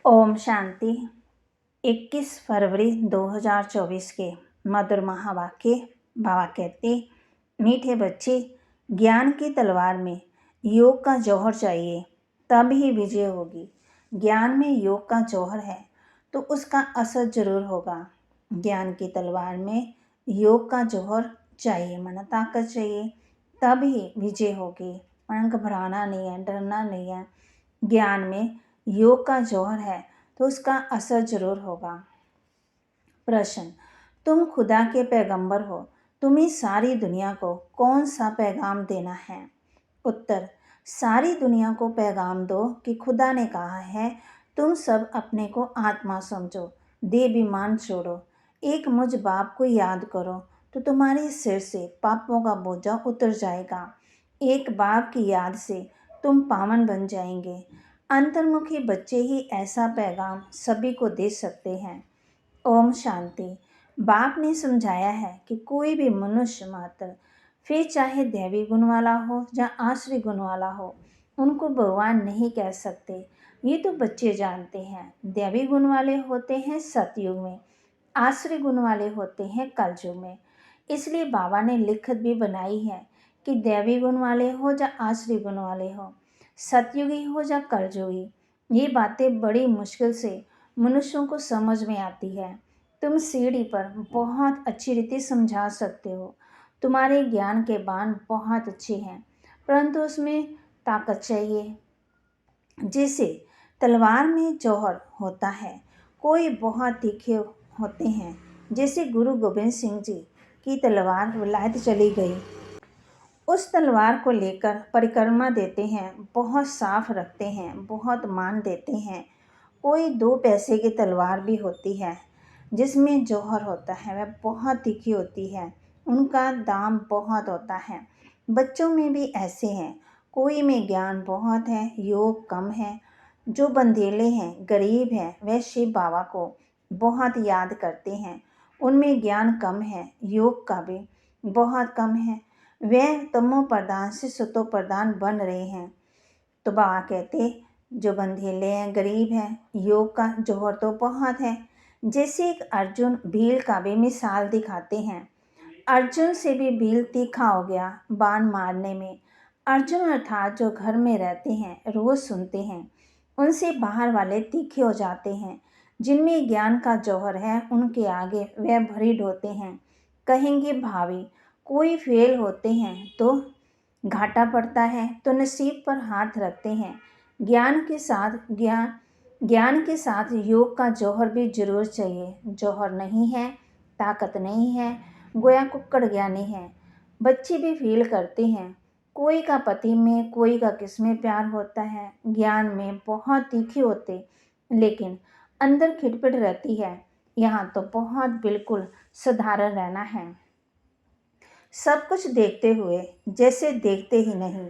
ओम शांति। 21 फरवरी 2024 के मधुर महावाक्य। बाबा कहते, मीठे बच्चे, ज्ञान की तलवार में योग का जौहर चाहिए, तब ही विजय होगी। ज्ञान में योग का जौहर है तो उसका असर जरूर होगा। ज्ञान की तलवार में योग का जौहर चाहिए, माना ताकत चाहिए, तब ही विजय होगी। माना घबराना नहीं है, डरना नहीं है। ज्ञान में योग का जौहर है तो उसका असर जरूर होगा। प्रश्न, तुम खुदा के पैगंबर हो, तुम्हें सारी दुनिया को कौन सा पैगाम देना है? उत्तर, सारी दुनिया को पैगाम दो कि खुदा ने कहा है, तुम सब अपने को आत्मा समझो, देहाभिमान छोड़ो, एक मुझ बाप को याद करो तो तुम्हारे सिर से पापों का बोझा उतर जाएगा। एक बाप की याद से तुम पावन बन जाएंगे। अंतर्मुखी बच्चे ही ऐसा पैगाम सभी को दे सकते हैं। ओम शांति। बाप ने समझाया है कि कोई भी मनुष्य मात्र, फिर चाहे दैवी गुण वाला हो या आश्री गुण वाला हो, उनको भगवान नहीं कह सकते। ये तो बच्चे जानते हैं। दैवी गुण वाले होते हैं सतयुग में, आश्री गुण वाले होते हैं कलयुग में। इसलिए बाबा ने लिखत भी बनाई है कि दैवी गुण वाले हो या आश्री गुण वाले हो, सतयुगी हो या कलयुगी, ये बातें बड़ी मुश्किल से मनुष्यों को समझ में आती है। तुम सीढ़ी पर बहुत अच्छी रीति समझा सकते हो, तुम्हारे ज्ञान के बाण बहुत अच्छे हैं, परंतु उसमें ताकत चाहिए। जैसे तलवार में जौहर होता है, कोई बहुत तीखे होते हैं। जैसे गुरु गोबिंद सिंह जी की तलवार विलायत चली गई, उस तलवार को लेकर परिक्रमा देते हैं, बहुत साफ रखते हैं, बहुत मान देते हैं। कोई 2 पैसे की तलवार भी होती है जिसमें जौहर होता है, वह बहुत तीखी होती है, उनका दाम बहुत होता है। बच्चों में भी ऐसे हैं, कोई में ज्ञान बहुत है, योग कम है। जो बंधेले हैं, गरीब हैं, वह शिव बाबा को बहुत याद करते हैं, उनमें ज्ञान कम है, योग का भी बहुत कम है। वह तमो प्रधान से सतो प्रधान बन रहे हैं। तो बाबा कहते, जो बंधेले हैं, गरीब हैं, योग का जौहर तो बहुत है। जैसे एक अर्जुन भील का भी मिसाल दिखाते हैं। अर्जुन से भी भील तीखा हो गया बाण मारने में। अर्जुन अर्थात जो घर में रहते हैं, रोज सुनते हैं, उनसे बाहर वाले तीखे हो जाते हैं। जिनमें ज्ञान का जौहर है, उनके आगे वह भरीड होते हैं, कहेंगे भावी। कोई फेल होते हैं तो घाटा पड़ता है तो नसीब पर हाथ रखते हैं। ज्ञान के साथ योग का जौहर भी जरूर चाहिए। जौहर नहीं है, ताकत नहीं है, गोया कुक्कड़ ज्ञानी है। बच्चे भी फील करते हैं, कोई का पति में, कोई का किस में प्यार होता है। ज्ञान में बहुत तीखे होते, लेकिन अंदर खिटपिट रहती है। यहाँ तो बहुत बिल्कुल साधारण रहना है, सब कुछ देखते हुए जैसे देखते ही नहीं,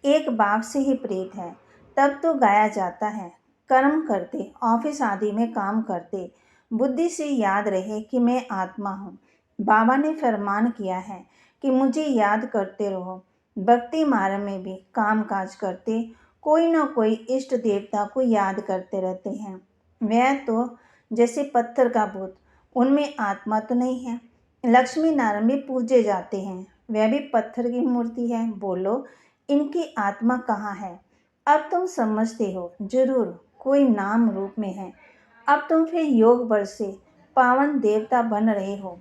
एक बाप से ही प्रेत है। तब तो गाया जाता है, कर्म करते, ऑफिस आदि में काम करते, बुद्धि से याद रहे कि मैं आत्मा हूँ। बाबा ने फरमान किया है कि मुझे याद करते रहो। भक्ति मार्ग में भी काम काज करते, कोई न कोई इष्ट देवता को याद करते रहते हैं। वह तो जैसे पत्थर का भूत, उनमें आत्मा तो नहीं है। लक्ष्मी नारायण भी पूजे जाते हैं, वह भी पत्थर की मूर्ति है। बोलो, इनकी आत्मा कहाँ है? अब तुम समझते हो, जरूर कोई नाम रूप में है। अब तुम फिर योग बल से पावन देवता बन रहे हो,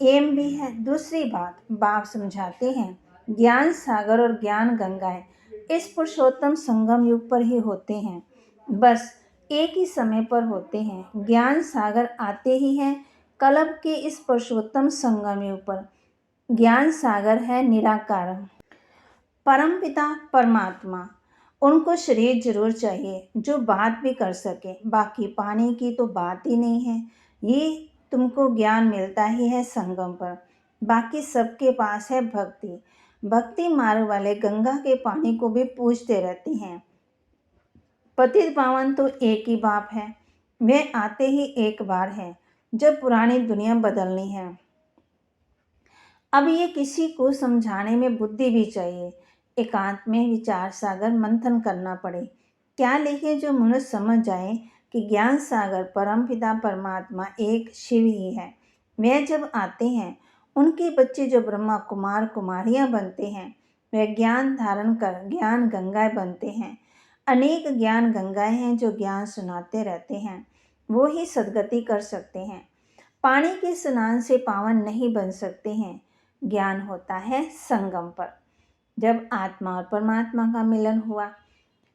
एम भी है। दूसरी बात बाप समझाते हैं, ज्ञान सागर और ज्ञान गंगाएं इस पुरुषोत्तम संगम युग पर ही होते हैं, बस एक ही समय पर होते हैं। ज्ञान सागर आते ही हैं कल्प के इस पुरुषोत्तम संगम युग पर। ज्ञान सागर है निराकार परमपिता परमात्मा। उनको शरीर जरूर चाहिए जो बात भी कर सके, बाकी पानी की तो बात ही नहीं है। ये तुमको ज्ञान मिलता ही है संगम पर, बाकी सबके पास है भक्ति। भक्ति मार्ग वाले गंगा के पानी को भी पूजते रहते हैं। पतित पावन तो एक ही बाप है, वे आते ही एक बार है जब पुरानी दुनिया बदलनी है। अब ये किसी को समझाने में बुद्धि भी चाहिए, एकांत में विचार सागर मंथन करना पड़े। क्या लिखे जो मनुष्य समझ जाए कि ज्ञान सागर परमपिता परमात्मा एक शिव ही है। वे जब आते हैं, उनके बच्चे जो ब्रह्मा कुमार कुमारियाँ बनते हैं, वे ज्ञान धारण कर ज्ञान गंगाएँ बनते हैं। अनेक ज्ञान गंगाएँ हैं जो ज्ञान सुनाते रहते हैं, वो ही सद्गति कर सकते हैं। पानी के स्नान से पावन नहीं बन सकते हैं। ज्ञान होता है संगम पर, जब आत्मा और परमात्मा का मिलन हुआ।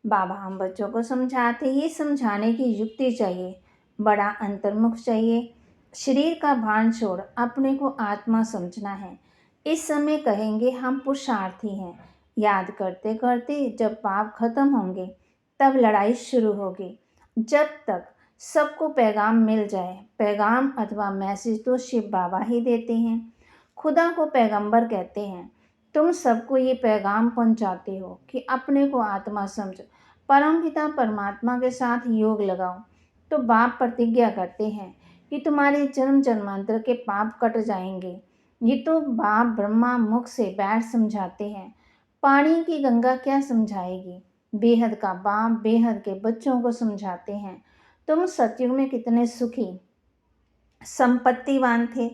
बाबा हम बच्चों को समझाते, ये समझाने की युक्ति चाहिए, बड़ा अंतर्मुख चाहिए। शरीर का भान छोड़ अपने को आत्मा समझना है। इस समय कहेंगे हम पुरुषार्थी हैं। याद करते करते जब पाप खत्म होंगे, तब लड़ाई शुरू होगी। जब तक सबको पैगाम मिल जाए, पैगाम अथवा मैसेज तो शिव बाबा ही देते हैं। खुदा को पैगंबर कहते हैं। तुम सबको ये पैगाम पहुंचाते हो कि अपने को आत्मा समझो, परमपिता परमात्मा के साथ योग लगाओ। तो बाप प्रतिज्ञा करते हैं कि तुम्हारे जन्म जन्मांतर के पाप कट जाएंगे। ये तो बाप ब्रह्मा मुख से बैठ समझाते हैं। पानी की गंगा क्या समझाएगी। बेहद का बाप बेहद के बच्चों को समझाते हैं। तुम सतयुग में कितने सुखी संपत्तिवान थे,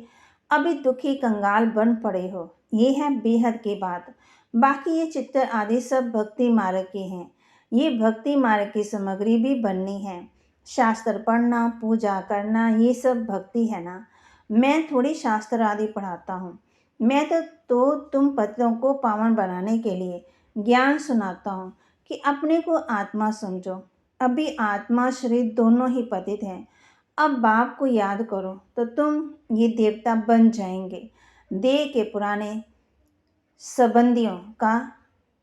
अभी दुखी कंगाल बन पड़े हो। ये है बेहद की बात। बाकी ये चित्र आदि सब भक्ति मार्ग के हैं। ये भक्ति मार्ग की सामग्री भी बननी है। शास्त्र पढ़ना, पूजा करना, ये सब भक्ति है ना। मैं थोड़ी शास्त्र आदि पढ़ाता हूँ। मैं तो तुम पतितों को पावन बनाने के लिए ज्ञान सुनाता हूँ कि अपने को आत्मा समझो। अभी आत्मा शरीर दोनों ही पतित हैं। अब बाप को याद करो तो तुम ये देवता बन जाएंगे। देह के पुराने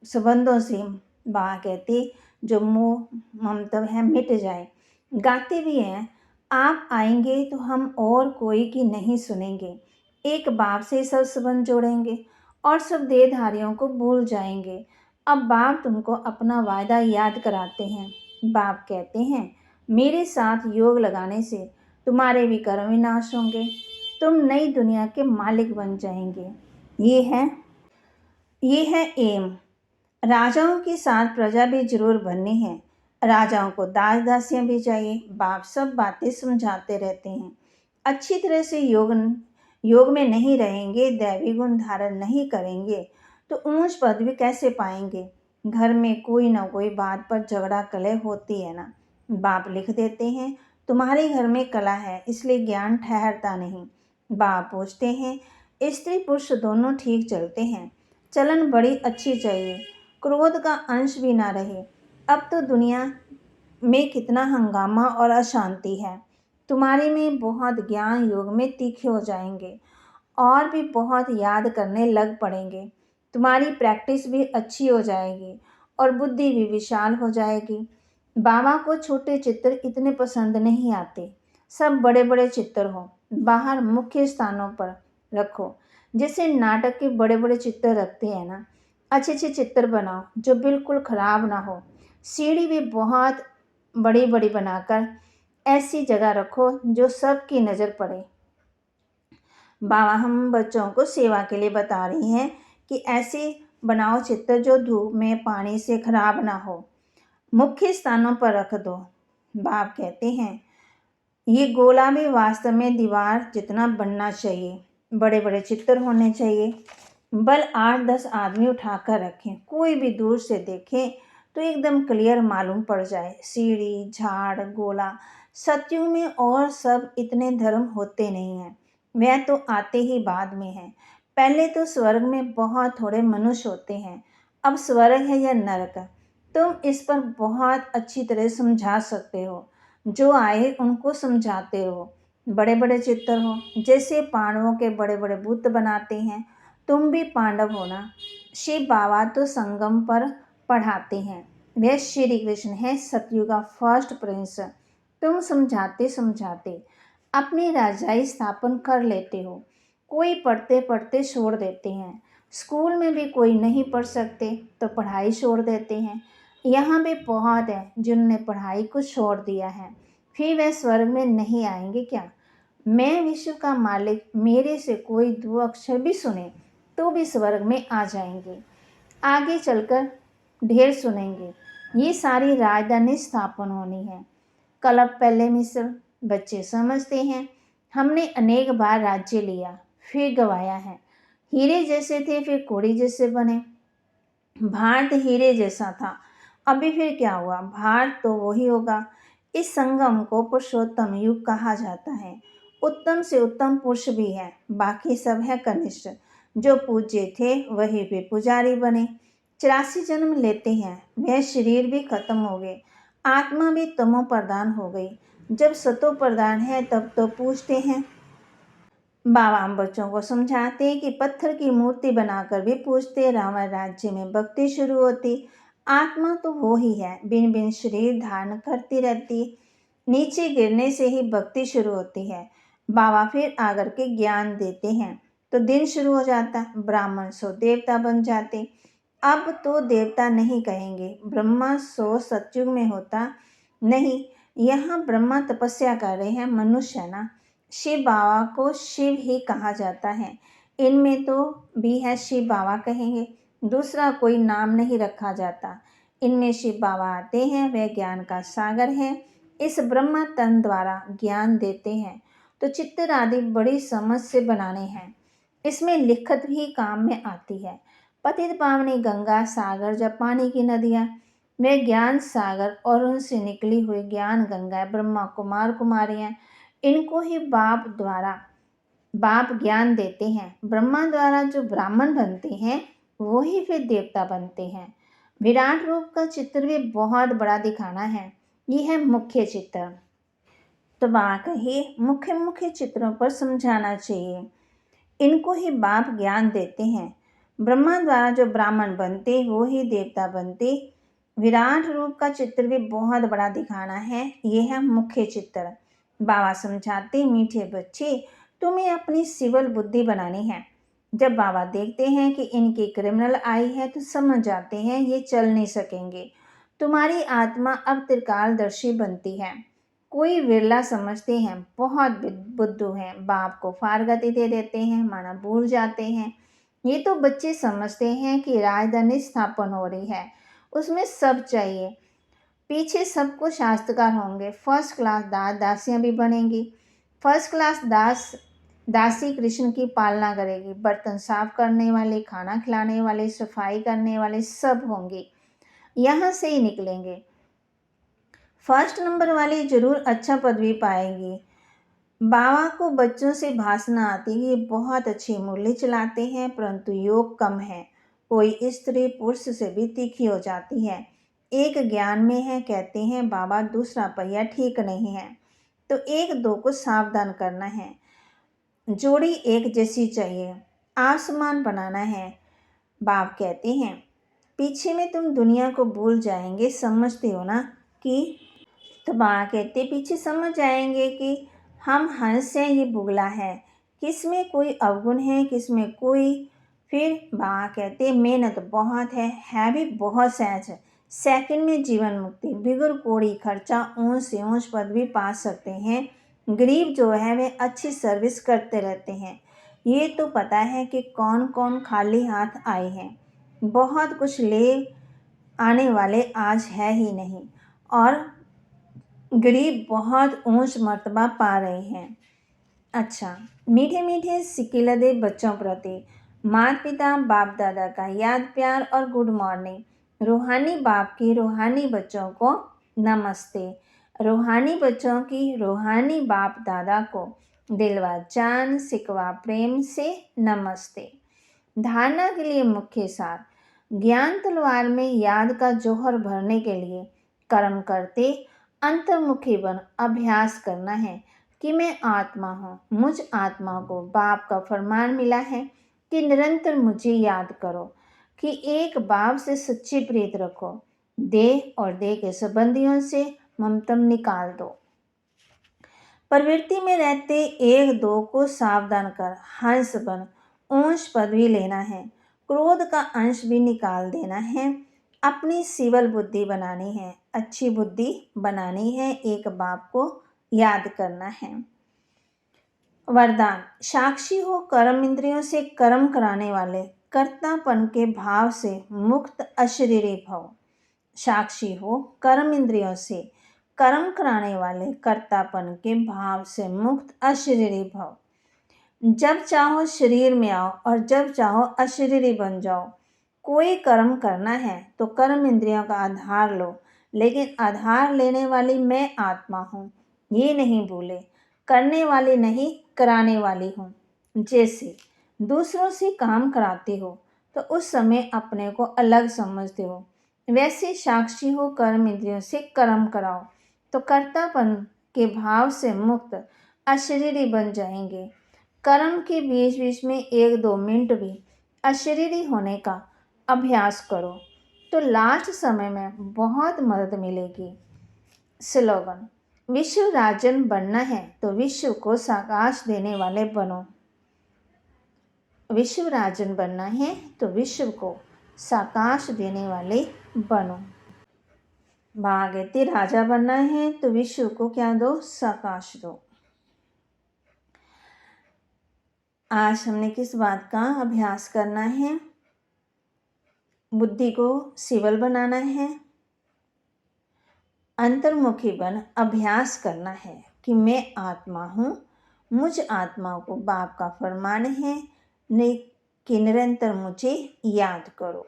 संबंधों से बाबा कहते जो मोह ममता है मिट जाए। गाते भी हैं, आप आएंगे तो हम और कोई की नहीं सुनेंगे। एक बाप से सब संबंध जोड़ेंगे और सब देहधारियों को भूल जाएंगे। अब बाप तुमको अपना वायदा याद कराते हैं। बाप कहते हैं मेरे साथ योग लगाने से तुम्हारे भी कर्म विनाश होंगे, तुम नई दुनिया के मालिक बन जाएंगे। ये है एम। राजाओं के साथ प्रजा भी जरूर बननी है। राजाओं को दास दासियां भी चाहिए। बाप सब बातें समझाते रहते हैं। अच्छी तरह से योग में नहीं रहेंगे, दैवी गुण धारण नहीं करेंगे तो ऊंच पदवी कैसे पाएंगे। घर में कोई ना कोई बात पर झगड़ा कलह होती है ना। बाप लिख देते हैं तुम्हारे घर में कला है, इसलिए ज्ञान ठहरता नहीं। बाप पूछते हैं स्त्री पुरुष दोनों ठीक चलते हैं, चलन बड़ी अच्छी चाहिए, क्रोध का अंश भी ना रहे। अब तो दुनिया में कितना हंगामा और अशांति है। तुम्हारे में बहुत ज्ञान योग में तीखे हो जाएंगे और भी बहुत याद करने लग पड़ेंगे। तुम्हारी प्रैक्टिस भी अच्छी हो जाएगी और बुद्धि भी विशाल हो जाएगी। बाबा को छोटे चित्र इतने पसंद नहीं आते, सब बड़े बड़े चित्र हो, बाहर मुख्य स्थानों पर रखो। जैसे नाटक के बड़े बड़े चित्र रखते हैं ना, अच्छे अच्छे चित्र बनाओ जो बिल्कुल ख़राब ना हो। सीढ़ी भी बहुत बड़ी बड़ी बनाकर ऐसी जगह रखो जो सबकी नज़र पड़े। बाबा हम बच्चों को सेवा के लिए बता रही हैं कि ऐसे बनाओ चित्र जो धूप में पानी से खराब ना हो, मुख्य स्थानों पर रख दो। बाप कहते हैं ये गोला भी वास्तव में दीवार जितना बनना चाहिए, बड़े बड़े चित्र होने चाहिए। बल 8-10 आदमी उठाकर रखें, कोई भी दूर से देखे तो एकदम क्लियर मालूम पड़ जाए। सीढ़ी, झाड़, गोला सतयुग में और सब इतने धर्म होते नहीं हैं, वह तो आते ही बाद में हैं। पहले तो स्वर्ग में बहुत थोड़े मनुष्य होते हैं, अब स्वर्ग है या नरक, तुम इस पर बहुत अच्छी तरह समझा सकते हो। जो आए उनको समझाते रहो। बड़े बड़े चित्र हो, जैसे पांडवों के बड़े बड़े बुत बनाते हैं, तुम भी पांडव होना। शिव बाबा तो संगम पर पढ़ाते हैं, वे श्री कृष्ण है सतयुग का फर्स्ट प्रिंस। तुम समझाते समझाते अपनी राजाई स्थापन कर लेते हो। कोई पढ़ते पढ़ते छोड़ देते हैं, स्कूल में भी कोई नहीं पढ़ सकते तो पढ़ाई छोड़ देते हैं। यहाँ भी बहुत है जिन्होंने पढ़ाई को छोड़ दिया है, फिर वे स्वर्ग में नहीं आएंगे क्या। मैं विश्व का मालिक, मेरे से कोई 2 अक्षर भी सुने तो भी स्वर्ग में आ जाएंगे। आगे चलकर ढेर सुनेंगे। ये सारी राजधानी स्थापन होनी है। कलप पहले मिस्र। बच्चे समझते हैं हमने अनेक बार राज्य लिया फिर गवाया है। हीरे जैसे थे फिर कोड़ी जैसे बने। भारत हीरे जैसा था, अभी फिर क्या हुआ? भारत तो वही होगा। इस संगम को पुरुषोत्तम युग कहा जाता है। उत्तम से उत्तम पुरुष भी है, बाकी सब है कनिष्ठ। जो पूज्य थे वही वे पुजारी बने। 84 जन्म लेते हैं, वह शरीर भी खत्म हो गए, आत्मा भी तमो प्रधान हो गई। जब सतो प्रधान है तब तो पूछते हैं। बाबा हम बच्चों को समझाते हैं कि पत्थर की मूर्ति बनाकर भी पूजते, रावण राज्य में भक्ति शुरू होती। आत्मा तो वो ही है, बिन बिन शरीर धारण करती रहती। नीचे गिरने से ही भक्ति शुरू होती है। बाबा फिर आकर के ज्ञान देते हैं तो दिन शुरू हो जाता। ब्राह्मण सो देवता बन जाते। अब तो देवता नहीं कहेंगे, ब्रह्मा सो सतयुग में होता नहीं। यहाँ ब्रह्मा तपस्या कर रहे हैं, मनुष्य ना। शिव बाबा को शिव ही कहा जाता है। इनमें तो भी है शिव बाबा कहेंगे, दूसरा कोई नाम नहीं रखा जाता। इनमें शिव बाबा आते हैं, वह ज्ञान का सागर है। इस ब्रह्मा तन द्वारा ज्ञान देते हैं तो चित्र आदि बड़ी समझ से बनाने हैं। इसमें लिखत भी काम में आती है। पतित पावनी गंगा सागर जब पानी की नदियाँ, वे ज्ञान सागर और उनसे निकली हुई ज्ञान गंगा ब्रह्मा कुमार कुमारियाँ, इनको ही बाप ज्ञान देते हैं। ब्रह्मा द्वारा जो ब्राह्मण बनते हैं वो ही फिर देवता बनते हैं। विराट रूप का चित्र भी बहुत बड़ा दिखाना है, ये है मुख्य चित्र। तो बाबा कहिए मुख्य मुख्य चित्रों पर समझाना चाहिए। इनको ही बाप ज्ञान देते हैं। ब्रह्मा द्वारा जो ब्राह्मण बनते वो ही देवता बनते। विराट रूप का चित्र भी बहुत बड़ा दिखाना है, ये है मुख्य चित्र। बाबा समझाते मीठे बच्चे तुम्हें अपनी सिविल बुद्धि बनानी है। जब बाबा देखते हैं कि इनकी क्रिमिनल आई है तो समझ जाते हैं ये चल नहीं सकेंगे। तुम्हारी आत्मा अब त्रिकालदर्शी बनती है। कोई विरला समझते हैं बहुत बुद्धू हैं, बाप को फारगति दे देते हैं, माना भूल जाते हैं। ये तो बच्चे समझते हैं कि राजधानी स्थापन हो रही है, उसमें सब चाहिए, पीछे सबको शास्त्रकार होंगे, फर्स्ट क्लास दास दासियां भी बनेंगी। फर्स्ट क्लास दासी कृष्ण की पालना करेगी, बर्तन साफ करने वाले, खाना खिलाने वाले, सफाई करने वाले सब होंगे, यहाँ से ही निकलेंगे। फर्स्ट नंबर वाली जरूर अच्छा पदवी पाएगी। बाबा को बच्चों से भाषण आती है, ये बहुत अच्छी मुरली चलाते हैं परंतु योग कम है। कोई स्त्री पुरुष से भी तीखी हो जाती है। एक ज्ञान में है, कहते हैं बाबा दूसरा पहिया ठीक नहीं है, तो एक दो को सावधान करना है। जोड़ी एक जैसी चाहिए, आसमान बनाना है। बाप कहते हैं पीछे में तुम दुनिया को भूल जाएंगे, समझते हो ना कि। तो बाबा कहते पीछे समझ जाएंगे कि हम हंस हैं, ये बुगला है, किसमें कोई अवगुण है, किसमें कोई। फिर बाबा कहते मेहनत बहुत है भी बहुत सहज है। सेकंड में जीवन मुक्ति, बिगर कोड़ी खर्चा ऊंच से ऊंच पद भी पा सकते हैं। गरीब जो है वे अच्छी सर्विस करते रहते हैं। ये तो पता है कि कौन कौन खाली हाथ आए हैं, बहुत कुछ ले आने वाले आज है ही नहीं, और गरीब बहुत ऊंच मर्तबा पा रहे हैं। अच्छा, मीठे मीठे सिकिलदे बच्चों प्रति माता पिता बाप दादा का याद प्यार और गुड मॉर्निंग। रूहानी बाप की रूहानी बच्चों को नमस्ते। रूहानी बच्चों की रूहानी बाप दादा को दिलवा जान सिकवा प्रेम से नमस्ते। धारणा के लिए मुख्य सार, ज्ञान तलवार में याद का जौहर भरने के लिए कर्म करते अंतर्मुखी बन अभ्यास करना है कि मैं आत्मा हूँ। मुझ आत्मा को बाप का फरमान मिला है कि निरंतर मुझे याद करो, कि एक बाप से सच्ची प्रीत रखो, देह और देह के संबंधियों से ममतम निकाल दो। प्रवृत्ति में रहते एक दो को सावधान कर हंस बन ऊंच पदवी लेना है। क्रोध का अंश भी निकाल देना है। अपनी सिविल बुद्धि बनानी है, अच्छी बुद्धि बनानी है, एक बाप को याद करना है। वरदान, साक्षी हो कर्म इंद्रियों से कर्म कराने वाले, कर्तापन के भाव से मुक्त अशरीरी भव। साक्षी हो कर्म इंद्रियों से कर्म कराने वाले कर्तापन के भाव से मुक्त अशरीरी भव। जब चाहो शरीर में आओ और जब चाहो अशरीरी बन जाओ। कोई कर्म करना है तो कर्म इंद्रियों का आधार लो, लेकिन आधार लेने वाली मैं आत्मा हूँ, ये नहीं भूले। करने वाली नहीं, कराने वाली हूँ। जैसे दूसरों से काम कराते हो तो उस समय अपने को अलग समझते हो, वैसे साक्षी हो कर्म इंद्रियों से कर्म कराओ तो कर्तापन के भाव से मुक्त अशरीरी बन जाएंगे। कर्म के बीच बीच में 1-2 मिनट भी अशरीरी होने का अभ्यास करो तो लास्ट समय में बहुत मदद मिलेगी। स्लोगन: विश्व राजन बनना है तो विश्व को साकाश देने वाले बनो। विश्व राजन बनना है तो विश्व को साकाश देने वाले बनो। भागीरथी राजा बनना है तो विश्व को क्या दो? साकाश दो। आज हमने किस बात का अभ्यास करना है? बुद्धि को सिवल बनाना है, अंतर्मुखी बन अभ्यास करना है कि मैं आत्मा हूँ, मुझ आत्मा को बाप का फरमान है कि निरंतर मुझे याद करो।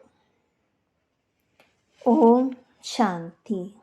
ओम शांति।